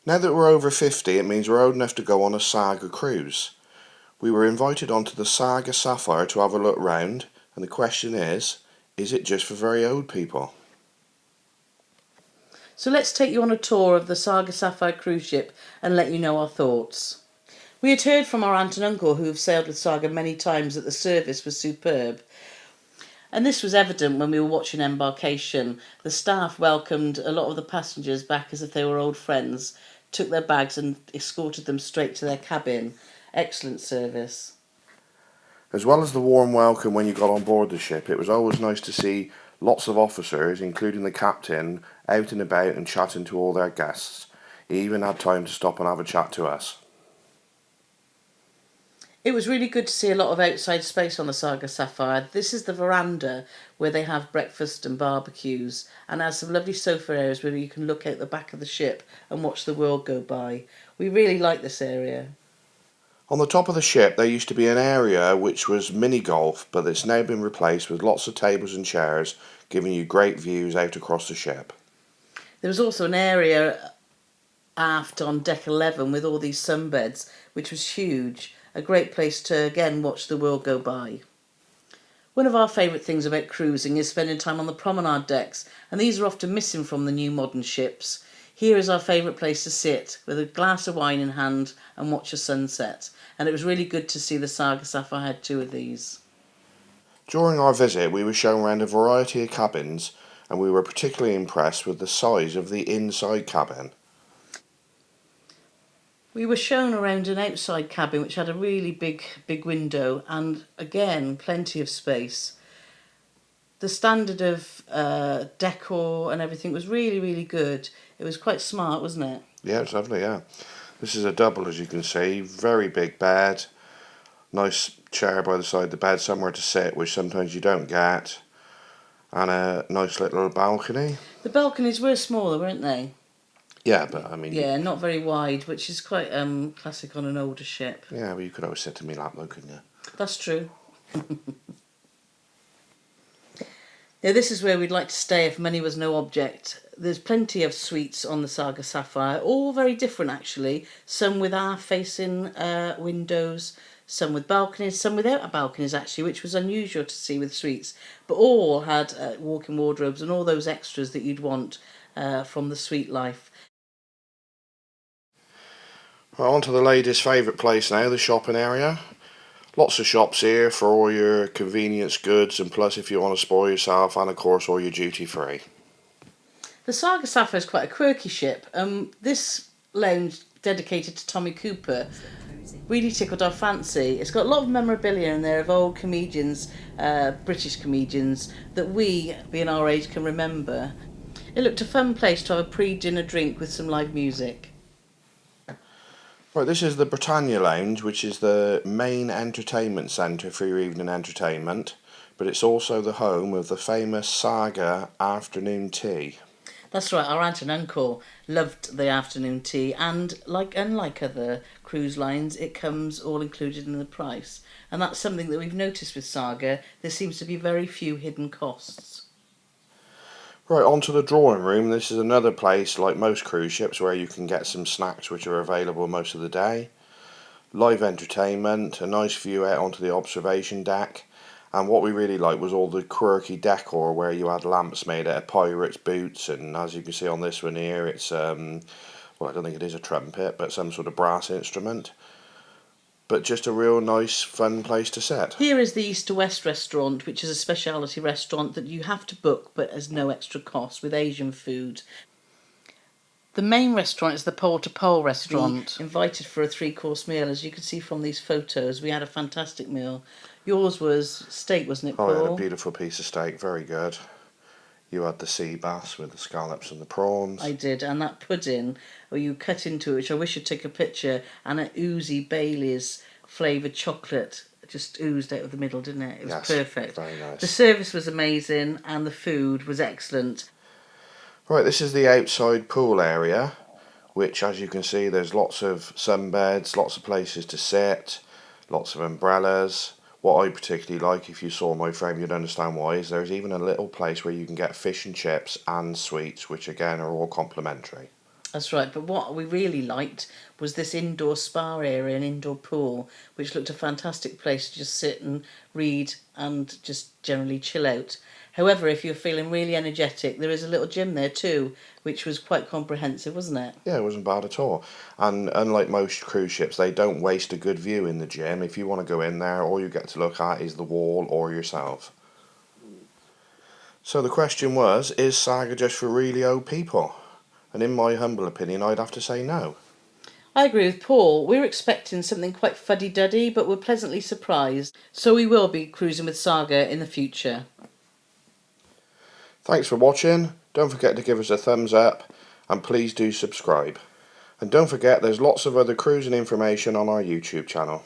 Now that we're over 50, it means we're old enough to go on a Saga cruise. We were invited onto the Saga Sapphire to have a look round, and the question is it just for very old people? So let's take you on a tour of the Saga Sapphire Cruise Ship and let you know our thoughts. We had heard from our aunt and uncle who have sailed with Saga many times that the service was superb. And this was evident when we were watching embarkation. The staff welcomed a lot of the passengers back as if they were old friends, took their bags and escorted them straight to their cabin. Excellent service. As well as the warm welcome when you got on board the ship, it was always nice to see lots of officers, including the captain, out and about and chatting to all their guests. He even had time to stop and have a chat to us. It was really good to see a lot of outside space on the Saga Sapphire. This is the veranda where they have breakfast and barbecues, and has some lovely sofa areas where you can look out the back of the ship and watch the world go by. We really like this area. On the top of the ship there used to be an area which was mini golf, but it's now been replaced with lots of tables and chairs, giving you great views out across the ship. There was also an area aft on deck 11 with all these sunbeds, which was huge. A great place to again watch the world go by. One of our favourite things about cruising is spending time on the promenade decks, and these are often missing from the new modern ships. Here is our favourite place to sit with a glass of wine in hand and watch a sunset, and it was really good to see the Saga Sapphire had 2 of these. During our visit we were shown around a variety of cabins, and we were particularly impressed with the size of the inside cabin. We were shown around an outside cabin which had a really big window, and again plenty of space. The standard of decor and everything was really good. It was quite smart, wasn't it? Yeah, it's lovely, yeah. This is a double, as you can see. Very big bed. Nice chair by the side of the bed, somewhere to sit, which sometimes you don't get. And a nice little balcony. The balconies were smaller, weren't they? Yeah, but I mean... Yeah, not very wide, which is quite classic on an older ship. Yeah, but you could always sit in my lap though, couldn't you? That's true. Now this is where we'd like to stay if money was no object. There's plenty of suites on the Saga Sapphire, all very different actually. Some with facing windows, some with balconies, some without balconies actually, which was unusual to see with suites. But all had walk-in wardrobes and all those extras that you'd want from the suite life. Right, on to the ladies' favourite place now, the shopping area. Lots of shops here for all your convenience goods, and plus if you want to spoil yourself, and of course all your duty free. The Saga Sapphire is quite a quirky ship. This lounge dedicated to Tommy Cooper really tickled our fancy. It's got a lot of memorabilia in there of old comedians, British comedians, that we, being our age, can remember. It looked a fun place to have a pre-dinner drink with some live music. Right, this is the Britannia Lounge, which is the main entertainment centre for your evening entertainment, but it's also the home of the famous Saga afternoon tea. That's right, our aunt and uncle loved the afternoon tea, and unlike other cruise lines, it comes all included in the price. And that's something that we've noticed with Saga. There seems to be very few hidden costs. Right, on to the drawing room. This is another place, like most cruise ships, where you can get some snacks which are available most of the day. Live entertainment, a nice view out onto the observation deck. And what we really liked was all the quirky decor where you had lamps made out of pirates' boots, and as you can see on this one here, it's, well, I don't think it is a trumpet, but some sort of brass instrument. But just a real nice, fun place to sit. Here is the East to West restaurant, which is a specialty restaurant that you have to book but has no extra cost, with Asian food. The main restaurant is the Pole to Pole restaurant. Invited for a 3-course meal. As you can see from these photos, we had a fantastic meal. Yours was steak, wasn't it, Paul? I had a beautiful piece of steak, very good. You had the sea bass with the scallops and the prawns. I did, and that pudding, where you cut into it, which I wish I'd take a picture, and an oozy Bailey's flavoured chocolate just oozed out of the middle, didn't it? It was perfect. Very nice. The service was amazing, and the food was excellent. Right, this is the outside pool area, which, as you can see, there's lots of sunbeds, lots of places to sit, lots of umbrellas. What I particularly like, if you saw my frame you'd understand why, is there's even a little place where you can get fish and chips and sweets, which again are all complimentary. That's right, but what we really liked was this indoor spa area and indoor pool, which looked a fantastic place to just sit and read and just generally chill out. However, if you're feeling really energetic, there is a little gym there too, which was quite comprehensive, wasn't it? Yeah, it wasn't bad at all. And unlike most cruise ships, they don't waste a good view in the gym. If you want to go in there, all you get to look at is the wall or yourself. So the question was, is Saga just for really old people? And in my humble opinion, I'd have to say no. I agree with Paul. We were expecting something quite fuddy-duddy, but we're pleasantly surprised. So we will be cruising with Saga in the future. Thanks for watching. Don't forget to give us a thumbs up and please do subscribe. And don't forget there's lots of other cruising information on our YouTube channel.